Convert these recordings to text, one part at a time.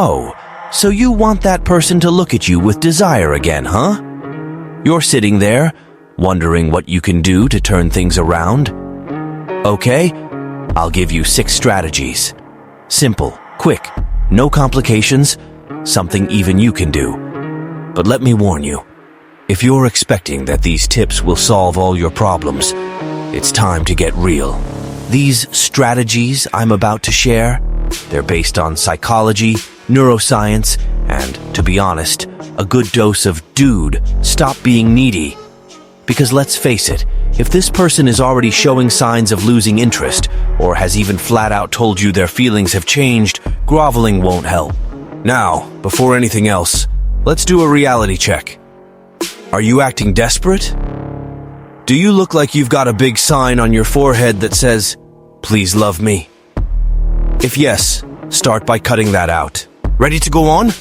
Oh, so you want that person to look at you with desire again, huh? You're sitting there, wondering what you can do to turn things around. Okay, I'll give you 6 strategies. Simple, quick, no complications, something even you can do. But let me warn you, if you're expecting that these tips will solve all your problems, it's time to get real. These strategies I'm about to share, they're based on psychology, neuroscience, and, to be honest, a good dose of dude, stop being needy. Because let's face it, if this person is already showing signs of losing interest, or has even flat out told you their feelings have changed, groveling won't help. Now, before anything else, let's do a reality check. Are you acting desperate? Do you look like you've got a big sign on your forehead that says, "Please love me"? If yes, start by cutting that out. Ready to go on?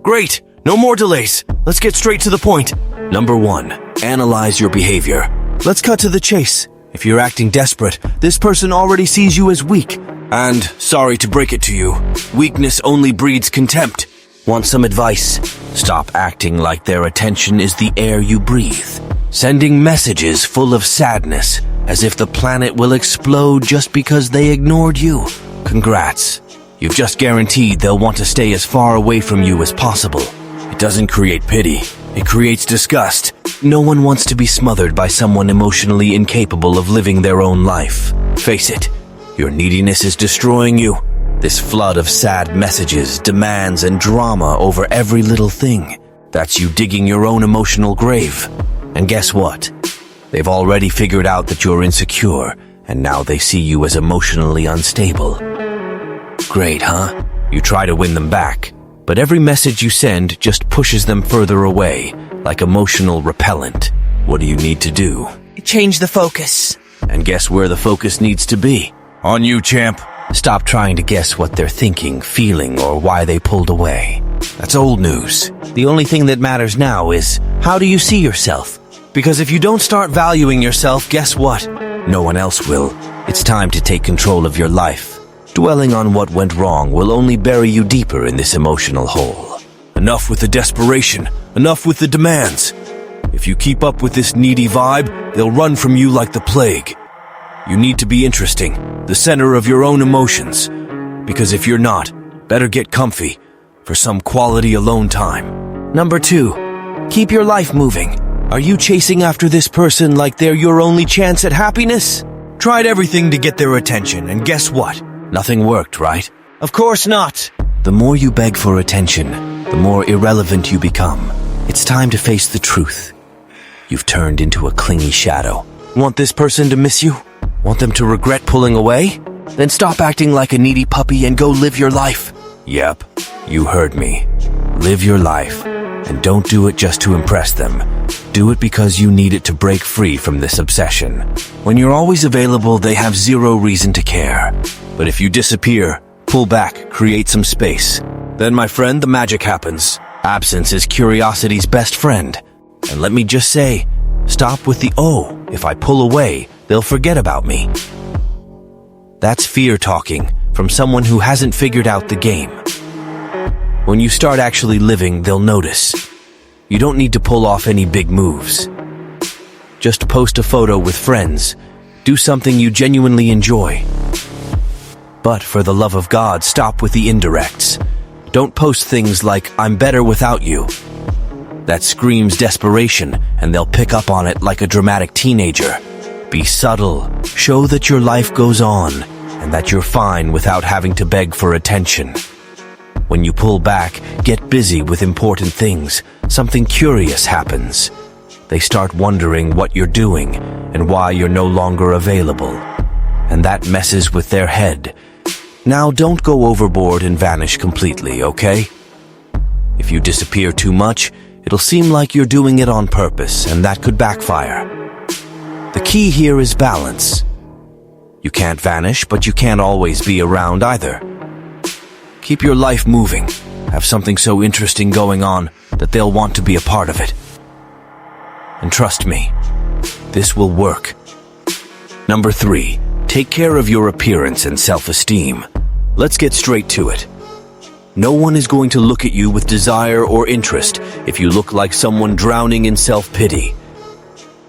Great, no more delays. Let's get straight to the point. Number 1, analyze your behavior. Let's cut to the chase. If you're acting desperate, this person already sees you as weak. And, sorry to break it to you, weakness only breeds contempt. Want some advice? Stop acting like their attention is the air you breathe. Sending messages full of sadness, as if the planet will explode just because they ignored you. Congrats. You've just guaranteed they'll want to stay as far away from you as possible. It doesn't create pity. It creates disgust. No one wants to be smothered by someone emotionally incapable of living their own life. Face it, your neediness is destroying you. This flood of sad messages, demands, and drama over every little thing. That's you digging your own emotional grave. And guess what? They've already figured out that you're insecure, and now they see you as emotionally unstable. Great, huh? You try to win them back, but every message you send just pushes them further away, like emotional repellent. What do you need to do? Change the focus. And guess where the focus needs to be? On you, champ. Stop trying to guess what they're thinking, feeling, or why they pulled away. That's old news. The only thing that matters now is, how do you see yourself? Because if you don't start valuing yourself, guess what? No one else will. It's time to take control of your life. Dwelling on what went wrong will only bury you deeper in this emotional hole. Enough with the desperation. Enough with the demands. If you keep up with this needy vibe, they'll run from you like the plague. You need to be interesting, the center of your own emotions. Because if you're not, better get comfy for some quality alone time. Number 2, keep your life moving. Are you chasing after this person like they're your only chance at happiness? Tried everything to get their attention, and guess what? Nothing worked, right? Of course not. The more you beg for attention, the more irrelevant you become. It's time to face the truth. You've turned into a clingy shadow. Want this person to miss you? Want them to regret pulling away? Then stop acting like a needy puppy and go live your life. Yep, you heard me. Live your life. And don't do it just to impress them. Do it because you need it to break free from this obsession. When you're always available, they have zero reason to care. But if you disappear, pull back, create some space, then, my friend, the magic happens. Absence is curiosity's best friend. And let me just say, stop with the, "Oh, if I pull away, they'll forget about me." That's fear talking from someone who hasn't figured out the game. When you start actually living, they'll notice. You don't need to pull off any big moves. Just post a photo with friends. Do something you genuinely enjoy. But for the love of God, stop with the indirects. Don't post things like, "I'm better without you." That screams desperation, and they'll pick up on it like a dramatic teenager. Be subtle. Show that your life goes on, and that you're fine without having to beg for attention. When you pull back, get busy with important things. Something curious happens. They start wondering what you're doing and why you're no longer available. And that messes with their head. Now, don't go overboard and vanish completely, okay? If you disappear too much, it'll seem like you're doing it on purpose, and that could backfire. The key here is balance. You can't vanish, but you can't always be around either. Keep your life moving. Have something so interesting going on that they'll want to be a part of it. And trust me, this will work. Number 3, take care of your appearance and self-esteem. Let's get straight to it. No one is going to look at you with desire or interest if you look like someone drowning in self-pity.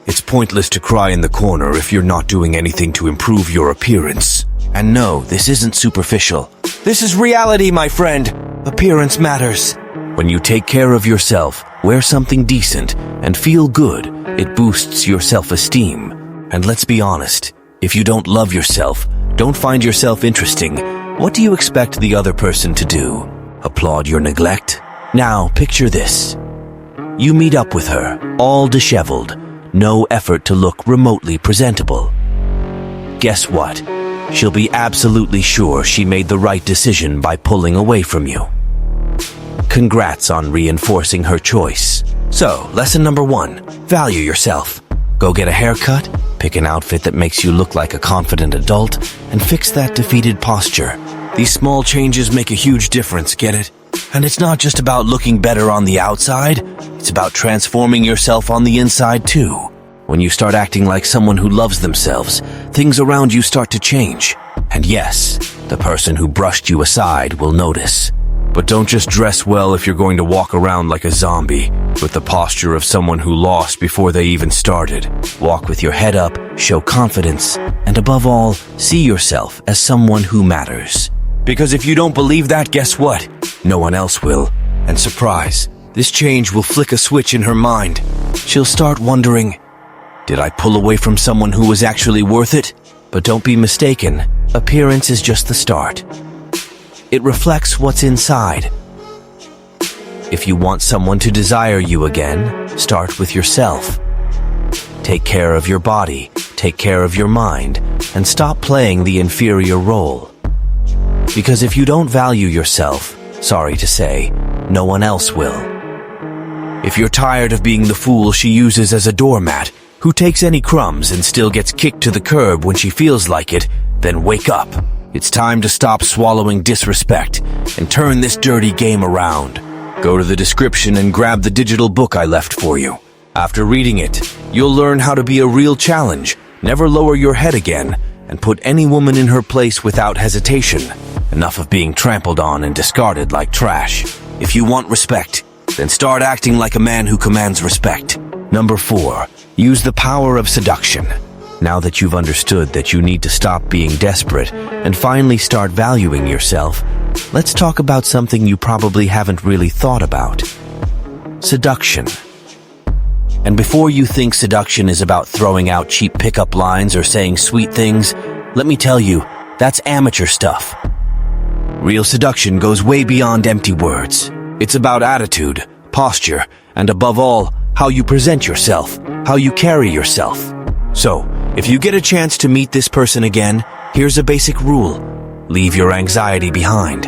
It's pointless to cry in the corner if you're not doing anything to improve your appearance. And no, this isn't superficial. This is reality, my friend. Appearance matters. When you take care of yourself, wear something decent, and feel good, it boosts your self-esteem. And let's be honest, if you don't love yourself, don't find yourself interesting, what do you expect the other person to do? Applaud your neglect? Now, picture this. You meet up with her, all disheveled, no effort to look remotely presentable. Guess what? She'll be absolutely sure she made the right decision by pulling away from you. Congrats on reinforcing her choice. So, lesson number 1, value yourself. Go get a haircut, pick an outfit that makes you look like a confident adult, and fix that defeated posture. These small changes make a huge difference, get it? And it's not just about looking better on the outside, it's about transforming yourself on the inside too. When you start acting like someone who loves themselves, things around you start to change. And yes, the person who brushed you aside will notice. But don't just dress well if you're going to walk around like a zombie, with the posture of someone who lost before they even started. Walk with your head up, show confidence, and above all, see yourself as someone who matters. Because if you don't believe that, guess what? No one else will. And surprise, this change will flick a switch in her mind. She'll start wondering, did I pull away from someone who was actually worth it? But don't be mistaken, appearance is just the start. It reflects what's inside. If you want someone to desire you again, start with yourself. Take care of your body, take care of your mind, and stop playing the inferior role. Because if you don't value yourself, sorry to say, no one else will. If you're tired of being the fool she uses as a doormat, who takes any crumbs and still gets kicked to the curb when she feels like it, then wake up. It's time to stop swallowing disrespect and turn this dirty game around. Go to the description and grab the digital book I left for you. After reading it, you'll learn how to be a real challenge, never lower your head again, and put any woman in her place without hesitation. Enough of being trampled on and discarded like trash. If you want respect, then start acting like a man who commands respect. Number 4, use the power of seduction. Now that you've understood that you need to stop being desperate and finally start valuing yourself, let's talk about something you probably haven't really thought about. Seduction. And before you think seduction is about throwing out cheap pickup lines or saying sweet things, let me tell you, that's amateur stuff. Real seduction goes way beyond empty words. It's about attitude, posture, and above all, how you present yourself, how you carry yourself. So, if you get a chance to meet this person again, here's a basic rule. Leave your anxiety behind.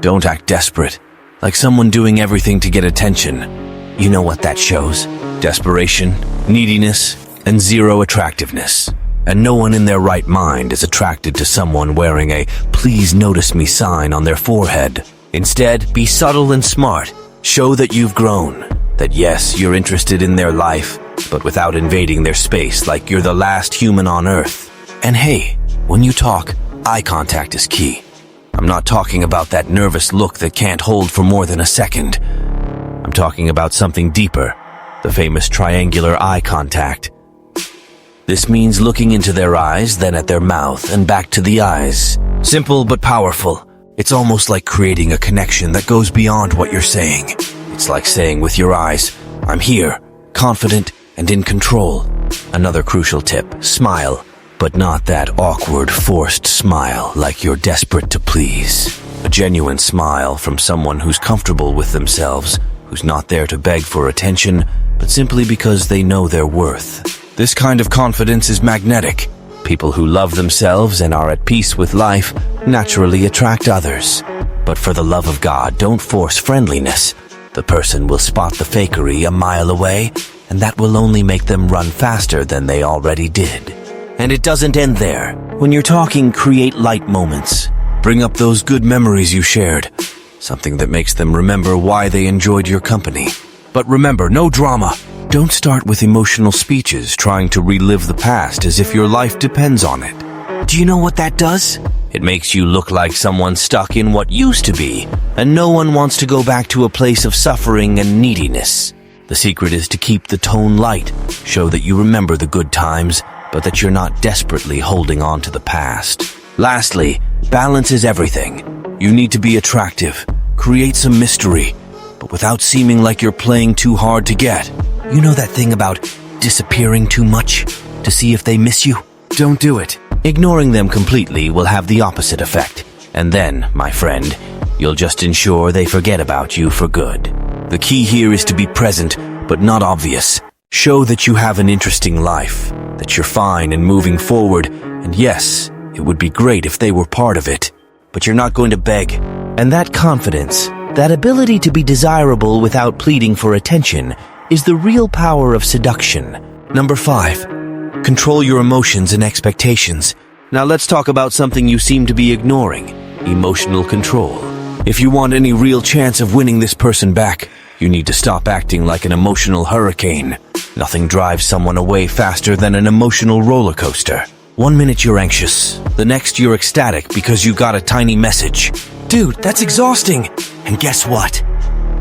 Don't act desperate, like someone doing everything to get attention. You know what that shows? Desperation, neediness, and zero attractiveness. And no one in their right mind is attracted to someone wearing a "please notice me" sign on their forehead. Instead, be subtle and smart. Show that you've grown. That yes, you're interested in their life, but without invading their space like you're the last human on Earth. And hey, when you talk, eye contact is key. I'm not talking about that nervous look that can't hold for more than a second. I'm talking about something deeper, the famous triangular eye contact. This means looking into their eyes, then at their mouth, and back to the eyes. Simple but powerful. It's almost like creating a connection that goes beyond what you're saying. It's like saying with your eyes, "I'm here, confident and in control." Another crucial tip, smile, but not that awkward, forced smile like you're desperate to please. A genuine smile from someone who's comfortable with themselves, who's not there to beg for attention, but simply because they know their worth. This kind of confidence is magnetic. People who love themselves and are at peace with life naturally attract others. But for the love of God, don't force friendliness. The person will spot the fakery a mile away, and that will only make them run faster than they already did. And it doesn't end there. When you're talking, create light moments. Bring up those good memories you shared, something that makes them remember why they enjoyed your company. But remember, no drama. Don't start with emotional speeches trying to relive the past as if your life depends on it. Do you know what that does? It makes you look like someone stuck in what used to be, and no one wants to go back to a place of suffering and neediness. The secret is to keep the tone light, show that you remember the good times, but that you're not desperately holding on to the past. Lastly, balance is everything. You need to be attractive, create some mystery, but without seeming like you're playing too hard to get. You know that thing about disappearing too much to see if they miss you? Don't do it. Ignoring them completely will have the opposite effect. And then, my friend, you'll just ensure they forget about you for good. The key here is to be present, but not obvious. Show that you have an interesting life, that you're fine and moving forward, and yes, it would be great if they were part of it, but you're not going to beg. And that confidence, that ability to be desirable without pleading for attention, is the real power of seduction. Number 5. Control your emotions and expectations. Now let's talk about something you seem to be ignoring: emotional control. If you want any real chance of winning this person back, you need to stop acting like an emotional hurricane. Nothing drives someone away faster than an emotional roller coaster. 1 minute you're anxious, the next you're ecstatic because you got a tiny message. Dude, that's exhausting. And guess what?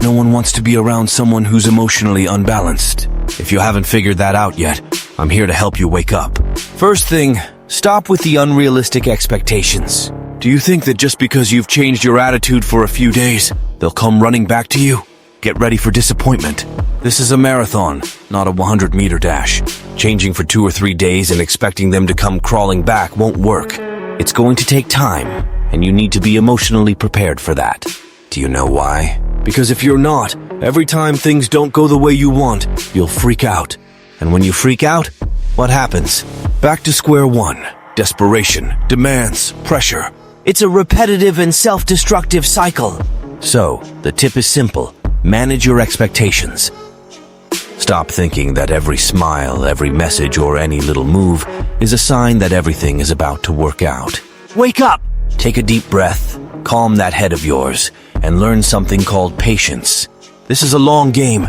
No one wants to be around someone who's emotionally unbalanced. If you haven't figured that out yet, I'm here to help you wake up. First thing, stop with the unrealistic expectations. Do you think that just because you've changed your attitude for a few days, they'll come running back to you? Get ready for disappointment. This is a marathon, not a 100-meter dash. Changing for 2 or 3 days and expecting them to come crawling back won't work. It's going to take time, and you need to be emotionally prepared for that. Do you know why? Because if you're not, every time things don't go the way you want, you'll freak out. And when you freak out, what happens? Back to square one. Desperation, demands, pressure. It's a repetitive and self-destructive cycle. So, the tip is simple. Manage your expectations. Stop thinking that every smile, every message, or any little move is a sign that everything is about to work out. Wake up! Take a deep breath, calm that head of yours, and learn something called patience. This is a long game,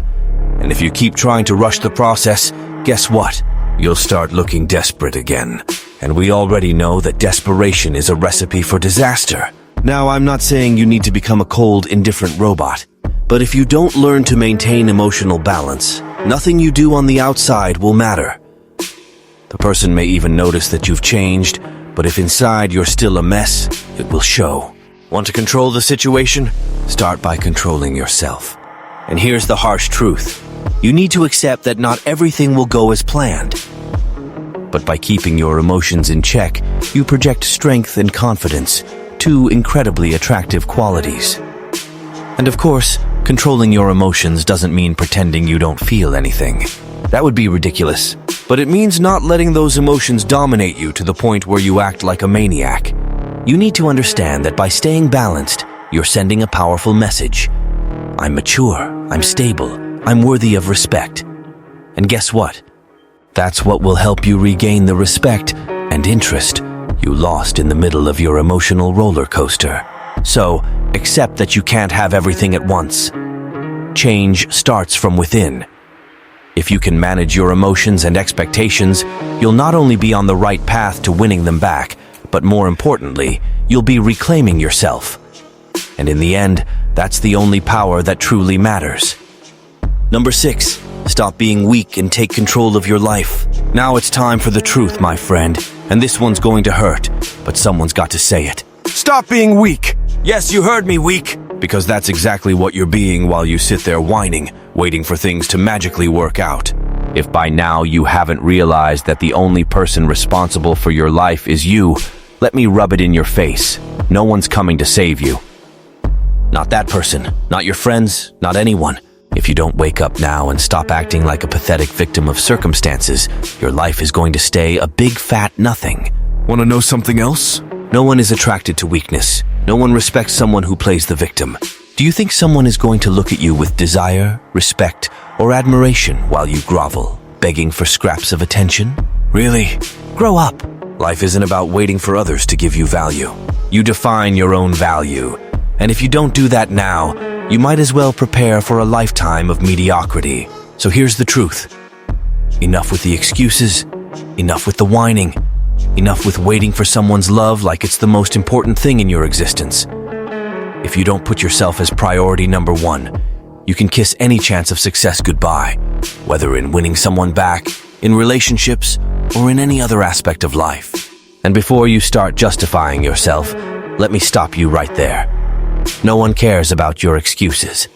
and if you keep trying to rush the process, guess what? You'll start looking desperate again. And we already know that desperation is a recipe for disaster. Now, I'm not saying you need to become a cold, indifferent robot, but if you don't learn to maintain emotional balance, nothing you do on the outside will matter. The person may even notice that you've changed, but if inside you're still a mess, it will show. Want to control the situation? Start by controlling yourself. And here's the harsh truth. You need to accept that not everything will go as planned. But by keeping your emotions in check, you project strength and confidence, two incredibly attractive qualities. And of course, controlling your emotions doesn't mean pretending you don't feel anything. That would be ridiculous. But it means not letting those emotions dominate you to the point where you act like a maniac. You need to understand that by staying balanced, you're sending a powerful message. I'm mature, I'm stable, I'm worthy of respect. And guess what? That's what will help you regain the respect and interest you lost in the middle of your emotional roller coaster. So, accept that you can't have everything at once. Change starts from within. If you can manage your emotions and expectations, you'll not only be on the right path to winning them back, but more importantly, you'll be reclaiming yourself. And in the end, that's the only power that truly matters. Number 6, stop being weak and take control of your life. Now it's time for the truth, my friend, and this one's going to hurt, but someone's got to say it. Stop being weak! Yes, you heard me, weak! Because that's exactly what you're being while you sit there whining, waiting for things to magically work out. If by now you haven't realized that the only person responsible for your life is you, let me rub it in your face. No one's coming to save you. Not that person, not your friends, not anyone. If you don't wake up now and stop acting like a pathetic victim of circumstances, your life is going to stay a big fat nothing. Want to know something else? No one is attracted to weakness. No one respects someone who plays the victim. Do you think someone is going to look at you with desire, respect, or admiration while you grovel, begging for scraps of attention? Really? Grow up. Life isn't about waiting for others to give you value. You define your own value. And if you don't do that now, you might as well prepare for a lifetime of mediocrity. So here's the truth. Enough with the excuses. Enough with the whining. Enough with waiting for someone's love like it's the most important thing in your existence. If you don't put yourself as priority number one, you can kiss any chance of success goodbye, whether in winning someone back, in relationships, or in any other aspect of life. And before you start justifying yourself, let me stop you right there. No one cares about your excuses.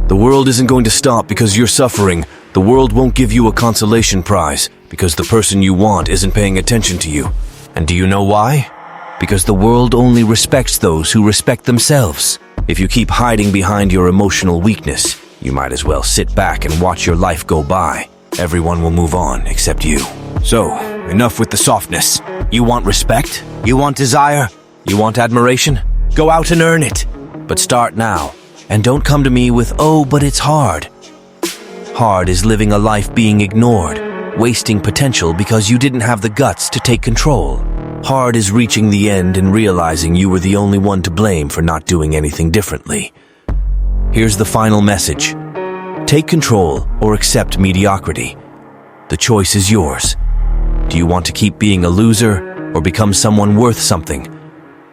The world isn't going to stop because you're suffering. The world won't give you a consolation prize because the person you want isn't paying attention to you. And do you know why? Because the world only respects those who respect themselves. If you keep hiding behind your emotional weakness, you might as well sit back and watch your life go by. Everyone will move on except you. So, enough with the softness. You want respect? You want desire? You want admiration? Go out and earn it. But start now. And don't come to me with, "Oh, but it's hard." Hard is living a life being ignored, wasting potential because you didn't have the guts to take control. Hard is reaching the end and realizing you were the only one to blame for not doing anything differently. Here's the final message. Take control or accept mediocrity. The choice is yours. Do you want to keep being a loser or become someone worth something?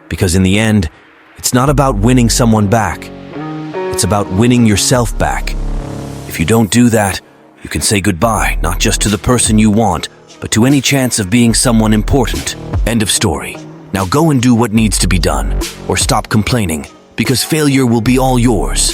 Because in the end, it's not about winning someone back. It's about winning yourself back. If you don't do that, you can say goodbye, not just to the person you want, but to any chance of being someone important. End of story. Now go and do what needs to be done, or stop complaining, because failure will be all yours.